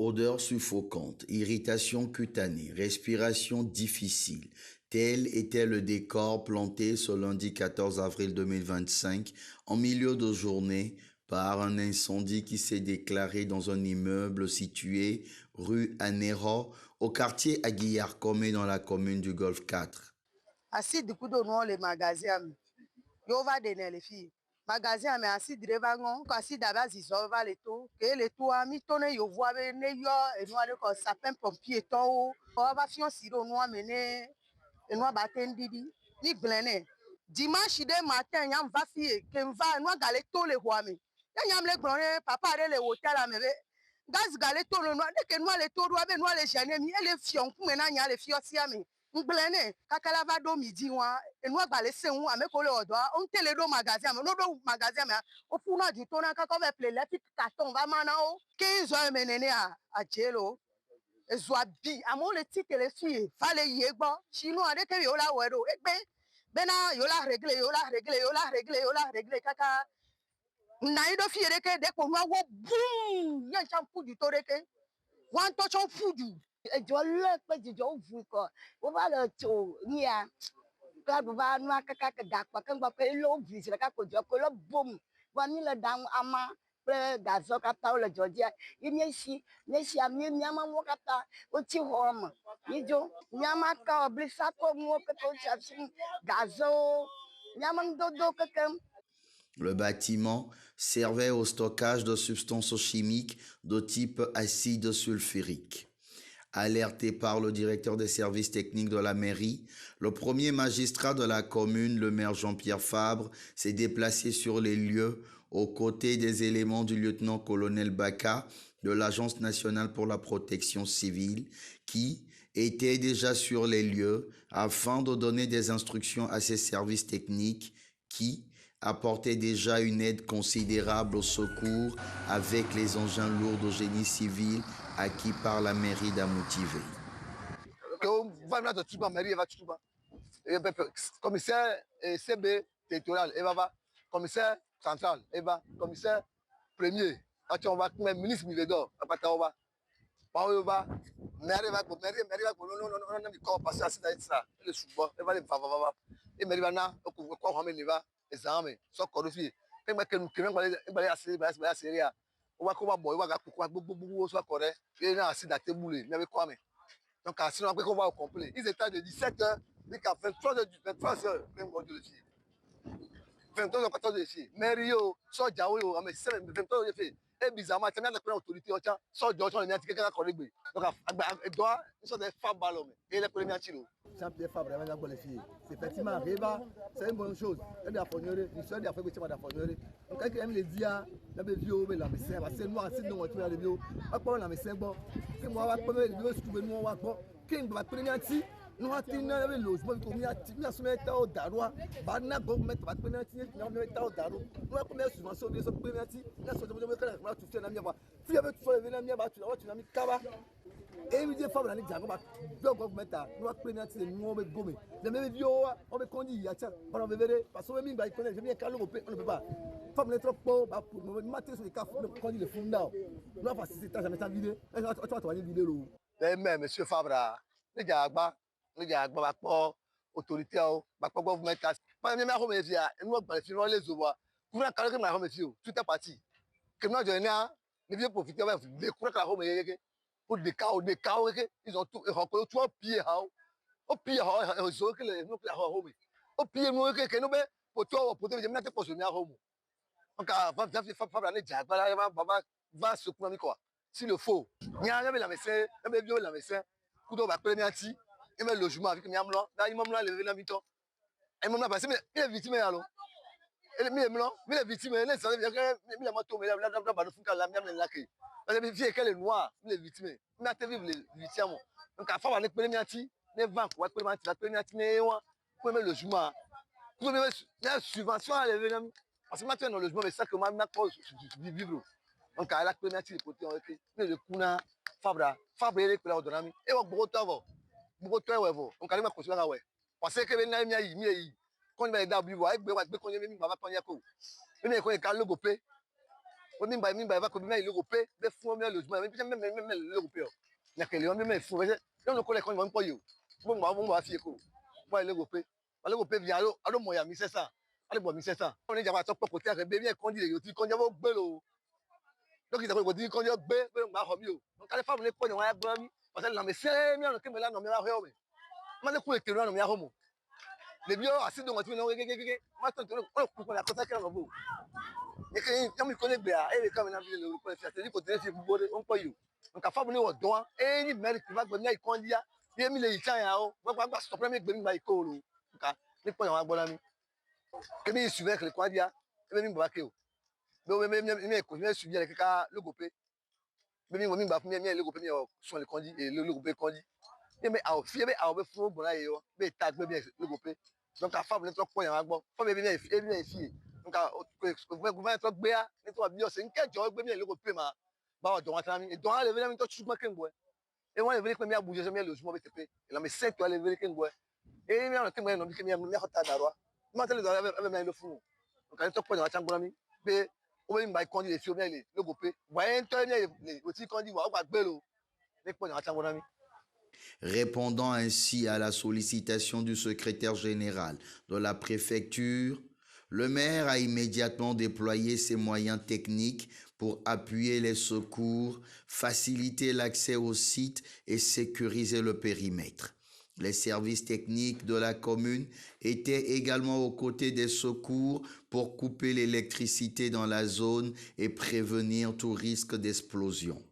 Odeur suffocante, irritation cutanée, respiration difficile. Tel était le décor planté ce lundi 14 avril 2025 en milieu de journée par un incendie qui s'est déclaré dans un immeuble situé rue Anero au quartier Aguillar-Comé dans la commune du Golfe 4. Assis du coup de nous les magasins, yo va donner les filles. Magasin mais assis drevangon, assis d'abord ils va les tout, que les tout ami tonne yo voit ne yo et nous aller comme sapin pompier to, on va fion siro nous amener et nous batten didi, ni blené. Dimanche de matin yam va fille que va nous galer tous les rois mais. Yam le grand papa aller les hôtel à me gaz galer tout le noir dès que nous les tout doit nous les jeunes mi et les fion pour maintenant y a les filles aussi ami. Ngbelene kakala va do midi wa enwa gbale se wu amekole odo on tele do magasin me no do magasin me o funa di to na kakọ ve play let carton va mana o 15 heures menene a jelo ezwa bi amo le ti tele fi fale ye gbo chinu ade ke yo la wedo egbe bena yo la régler kaka na ido fi ere ke de ko nwa wo boom yan chan fu di to reke wan to chon fudu ẹjọ lẹpẹ jìjọ ó vu ikọ ó bá lọ tó ní à gbàgbọ́ bá nú akẹ́kẹ́ dàpọ̀ kẹ́ńgbà pé ló vu ìṣẹ̀lẹ̀ kákò jọ pé ló bòmù wọn nílẹ̀ dáhùn àmà pé gàzọ́ kata ó lọ jọ díẹ̀ yìí ní èsì àmì èmi àmà wọn kata ó ti họ ọmọ níjó ní àmà ká ọ̀bí sákò mú ó kẹ́kẹ́ ó ti àfihàn gàzọ́ ní àmà ń dódó kẹ́kẹ́. Le bâtiment servait au stockage de substances chimiques de type acide sulfurique. Alerté par le directeur des services techniques de la mairie, le premier magistrat de la commune, le maire Jean-Pierre Fabre, s'est déplacé sur les lieux aux côtés des éléments du lieutenant-colonel Baka de l'Agence nationale pour la protection civile qui était déjà sur les lieux afin de donner des instructions à ses services techniques qui apportaient déjà une aide considérable au secours avec les engins lourds de génie civil acquis par la mairie d'Amoutivé. Commissaire CB territorial, commissaire central, commissaire premier, on va ministre Mivedor, donc, sinon, après qu'on va au complet. Ils étaient de 17h jusqu'à 23h, 23h, même quand je suis. 23h, 14h, je suis. Mais Rio, soit Diawo, mais 23h, je suis. Et bizarrement, tu as une autorité, soit Diawo, tu as un quelqu'un qui a collègue. Donc, il doit, ils sont des femmes ballons. Et les premiers tirs. Jean-Pierre Fabre, les filles. C'est effectivement, Réva, c'est une bonne chose. Il y a des affaires, il y a des affaires, il y a des affaires. Donc, quand il me dit, il y a des vieux, mais la médecin, c'est noir, c'est non, tu as des vieux. Après, la médecin, bon, c'est moi, je vais me trouver, moi, bon, qui va prendre un petit. Nous avons un logement, nous avons un au Daroua, nous avons un petit, nous avons un au Daroua, nous avons une subvention, nous avons un petit, nous avons un petit, nous avons un petit, nous avons un petit, nous avons un petit, nous avons un petit, et il dit femme la nigga ba do government no akpena ti no be gome de me bi o be kondi ya cha ba no be vere parce que mi ba ikoné je mi ka lo pe on be ba femme le trop po ba pour me matin sur les cas kondi le funda no fa si ta jamais ta vidéo tu vas voir vidéo lo mais monsieur Fabra nigga agba ba po autorité o ba po government ba mi ma ho me fi a no gba fi no le zo wa kuna ka ma ho me fi o tout est parti que moi je na ne vieux profiter ba de kuna ka ho me yeke au décao, ils ont tout, tu as pillé, au pire, ils ont que les nous la home. Au pire, nous que nous pour toi, pour te dire, mais tu peux sonner à home. Donc, va se couper quoi. S'il le faut, il y a un médecin, un bébé la médecin, coup d'eau va prendre un petit, et même logement avec Miam là, il m'a levé la mi-temps. Et m'a passé, mais il est victime alors. Et les miams, mais les victimes, les savent bien que les motos, mais la miam la qui. Les filles qu'elle est noire, les victimes. Mais tu vivre les victimes. Donc, à faire avec les mianti, les ventes, pour les mianti, pour le logement. Pour les subventions à l'événement. Parce que maintenant, le logement, mais ça que moi, je vis vivre. Donc, à la première, les côtés, mais le kuna, Fabra, les couleurs de l'ami. Et on beaucoup de temps, on carrément construire là, ouais. Parce que les miens, quand il va y avoir des gens qui vont être là, mais quand il y a un logo, Mimba va comme il est européen, des fonds, mais le même l'européen. Il y a que les hommes, mais il faut. Donc, le collègue, on va pas you. Bon, on va faire quoi? Moi, l'européen. L'européen vient à l'eau, moi, 1700. Allez, bon, 1700. On est déjà à top côté, bien qu'on dit, qu'on dit, on va donc, ils avaient dit qu'on dit, on va remis. Donc, quand les femmes les prennent, on va remis. Parce que là, c'est bien, on est là, on est là, on est là. Mais le coup est on est là, on est les vieux, assez de moi, on est on a contact avec vous. Et comme il connaît bien, et comme il a vu le point, c'est-à-dire qu'on est on peut you. Donc, à femme, on est au doigt, et il mérite qu'il va venir, il conduit, il a mis les Italiens, on va stopper, mais il va y coller. Donc, les points, on va bon ami. Que il suivait avec les conduits, et même il va y donc, même suivi avec le groupe. Même il va venir le groupe, sur le conduit, et le groupe conduit. Mais à fier, mais à faire bon là, mais tag, bien le groupe. Donc, à femme, les trois points, bon, femme, bien ici. Donc, vous pouvez être bien, et toi, bien, c'est une quête, bien le groupe, ma, bah, donc, et donc, elle est venue, toi, tu m'as qu'un bois. Et moi, elle est venue, comme il a bougé, jamais le logement, et là, mais 5 toi, elle est venue, qu'un bois. Et il y a un peu de qui m'a mis à ta droite. Moi, elle est avec le fou. Donc, elle est top dans la chambre, mais, on va me conduire les filles, le groupe. Voyez, les outils qu'on dit, on va bello. Les points dans la chambre, Répondant ainsi à la sollicitation du secrétaire général de la préfecture, le maire a immédiatement déployé ses moyens techniques pour appuyer les secours, faciliter l'accès au site et sécuriser le périmètre. Les services techniques de la commune étaient également aux côtés des secours pour couper l'électricité dans la zone et prévenir tout risque d'explosion.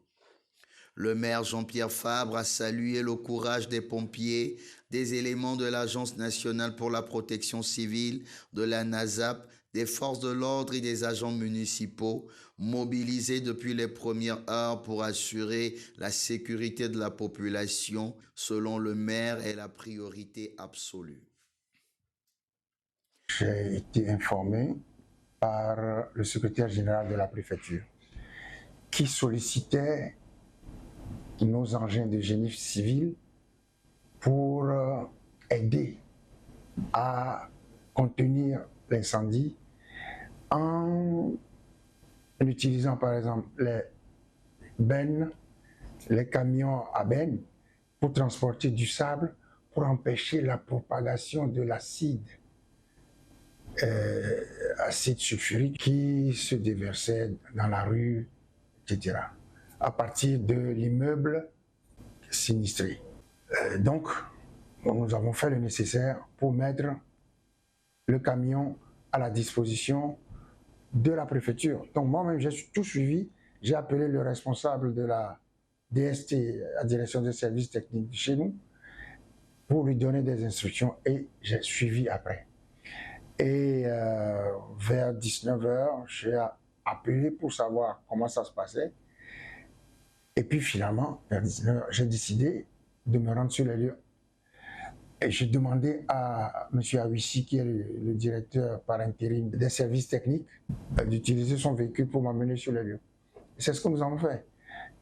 Le maire Jean-Pierre Fabre a salué le courage des pompiers, des éléments de l'Agence nationale pour la protection civile, de la NASAP, des forces de l'ordre et des agents municipaux mobilisés depuis les premières heures pour assurer la sécurité de la population. Selon le maire, est la priorité absolue. J'ai été informé par le secrétaire général de la préfecture qui sollicitait nos engins de génie civil pour aider à contenir l'incendie en utilisant par exemple les bennes, les camions à bennes pour transporter du sable pour empêcher la propagation de l'acide sulfurique qui se déversait dans la rue, etc. à partir de l'immeuble sinistré. Donc, nous avons fait le nécessaire pour mettre le camion à la disposition de la préfecture. Donc moi-même, j'ai tout suivi. J'ai appelé le responsable de la DST, la direction des services techniques de chez nous, pour lui donner des instructions et j'ai suivi après. Et vers 19h, j'ai appelé pour savoir comment ça se passait. Et puis finalement, vers 19h, j'ai décidé de me rendre sur les lieux. Et j'ai demandé à M. Awissi, qui est le directeur par intérim des services techniques, d'utiliser son véhicule pour m'amener sur les lieux. C'est ce que nous avons fait.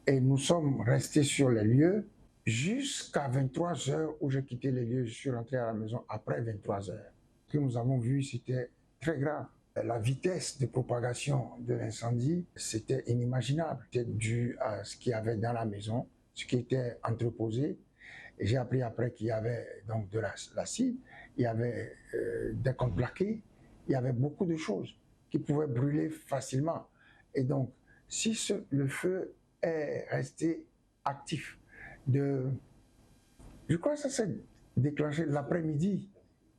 Et nous sommes restés sur les lieux jusqu'à 23h où j'ai quitté les lieux. Je suis rentré à la maison après 23h. Ce que nous avons vu, c'était très grave. La vitesse de propagation de l'incendie, c'était inimaginable. C'était dû à ce qu'il y avait dans la maison, ce qui était entreposé. Et j'ai appris après qu'il y avait donc de l'acide, il y avait des contreplaqués, il y avait beaucoup de choses qui pouvaient brûler facilement. Et donc, si le feu est resté actif, je crois que ça s'est déclenché l'après-midi,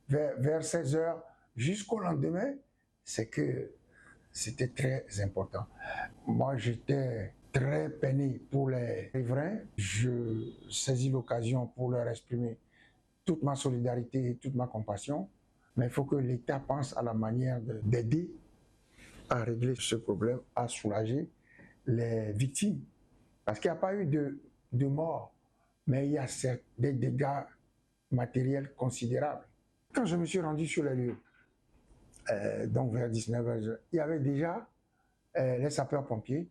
vers 16h jusqu'au lendemain, c'est que c'était très important. Moi, j'étais très peiné pour les riverains. Je saisis l'occasion pour leur exprimer toute ma solidarité et toute ma compassion. Mais il faut que l'État pense à la manière d'aider à régler ce problème, à soulager les victimes. Parce qu'il n'y a pas eu de mort, mais il y a des dégâts matériels considérables. Quand je me suis rendu sur les lieux, donc vers 19h, il y avait déjà les sapeurs-pompiers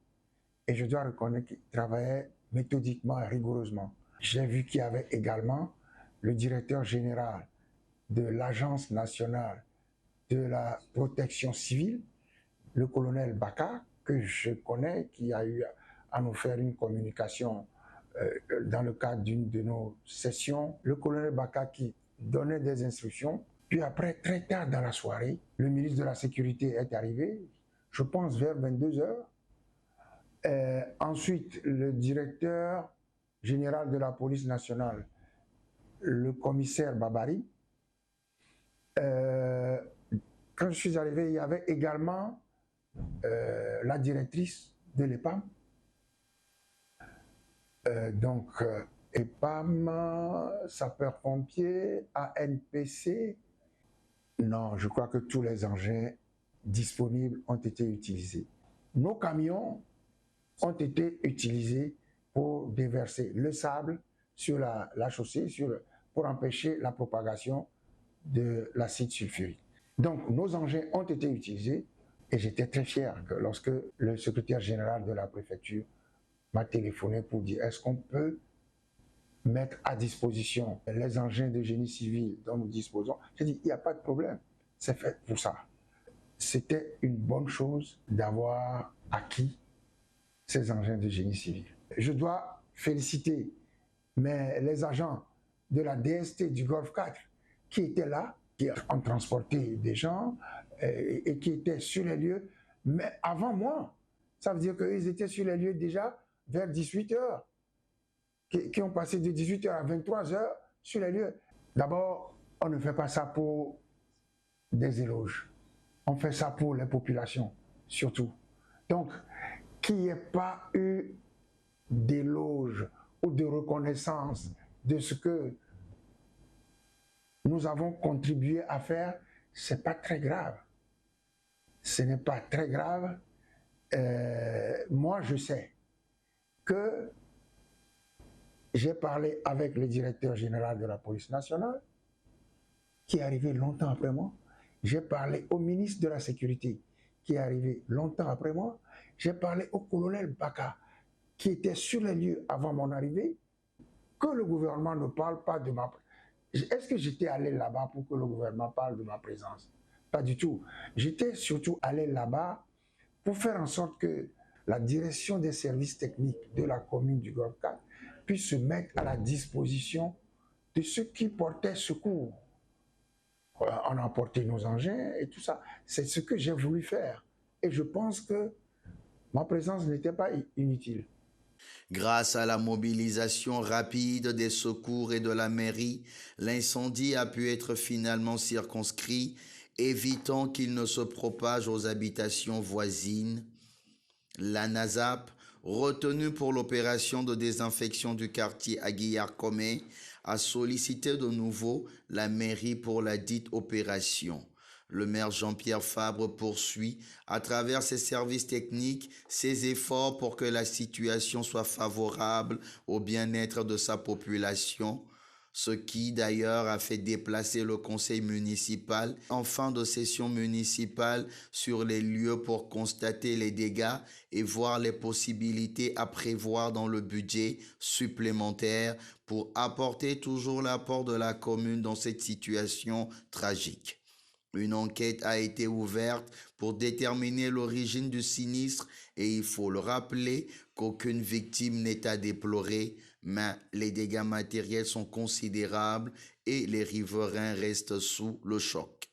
et je dois reconnaître qu'ils travaillaient méthodiquement et rigoureusement. J'ai vu qu'il y avait également le directeur général de l'Agence nationale de la protection civile, le colonel Bakar, que je connais qui a eu à nous faire une communication dans le cadre d'une de nos sessions. Le colonel Baka qui donnait des instructions. Puis après, très tard dans la soirée, le ministre de la Sécurité est arrivé, je pense vers 22 heures. Ensuite, le directeur général de la police nationale, le commissaire Babari. Quand je suis arrivé, il y avait également la directrice de l'EPAM. EPAM, sapeurs-pompiers, ANPC. Non, je crois que tous les engins disponibles ont été utilisés. Nos camions ont été utilisés pour déverser le sable sur la chaussée pour empêcher la propagation de l'acide sulfurique. Donc, nos engins ont été utilisés et j'étais très fier que lorsque le secrétaire général de la préfecture m'a téléphoné pour dire est-ce qu'on peut mettre à disposition les engins de génie civil dont nous disposons. J'ai dit, il n'y a pas de problème, c'est fait pour ça. C'était une bonne chose d'avoir acquis ces engins de génie civil. Je dois féliciter les agents de la DST du Golfe 4 qui étaient là, qui ont transporté des gens et qui étaient sur les lieux, mais avant moi. Ça veut dire qu'ils étaient sur les lieux déjà vers 18 h, qui ont passé de 18 h à 23 h sur les lieux. D'abord, on ne fait pas ça pour des éloges. On fait ça pour les populations, surtout. Donc, qu'il n'y ait pas eu d'éloge ou de reconnaissance de ce que nous avons contribué à faire, ce n'est pas très grave. Ce n'est pas très grave. Moi, je sais que j'ai parlé avec le directeur général de la police nationale, qui est arrivé longtemps après moi. J'ai parlé au ministre de la Sécurité, qui est arrivé longtemps après moi. J'ai parlé au colonel Baka, qui était sur les lieux avant mon arrivée, que le gouvernement ne parle pas de ma présence. Est-ce que j'étais allé là-bas pour que le gouvernement parle de ma présence? Pas du tout. J'étais surtout allé là-bas pour faire en sorte que la direction des services techniques de la commune du Golfe 4 puisse se mettre à la disposition de ceux qui portaient secours. On a apporté nos engins et tout ça. C'est ce que j'ai voulu faire. Et je pense que ma présence n'était pas inutile. Grâce à la mobilisation rapide des secours et de la mairie, l'incendie a pu être finalement circonscrit, évitant qu'il ne se propage aux habitations voisines. La NASAP, retenue pour l'opération de désinfection du quartier Aguiar-Comé, a sollicité de nouveau la mairie pour la dite opération. Le maire Jean-Pierre Fabre poursuit, à travers ses services techniques, ses efforts pour que la situation soit favorable au bien-être de sa population, ce qui d'ailleurs a fait déplacer le conseil municipal en fin de session municipale sur les lieux pour constater les dégâts et voir les possibilités à prévoir dans le budget supplémentaire pour apporter toujours l'apport de la commune dans cette situation tragique. Une enquête a été ouverte pour déterminer l'origine du sinistre et il faut le rappeler qu'aucune victime n'est à déplorer, mais les dégâts matériels sont considérables et les riverains restent sous le choc.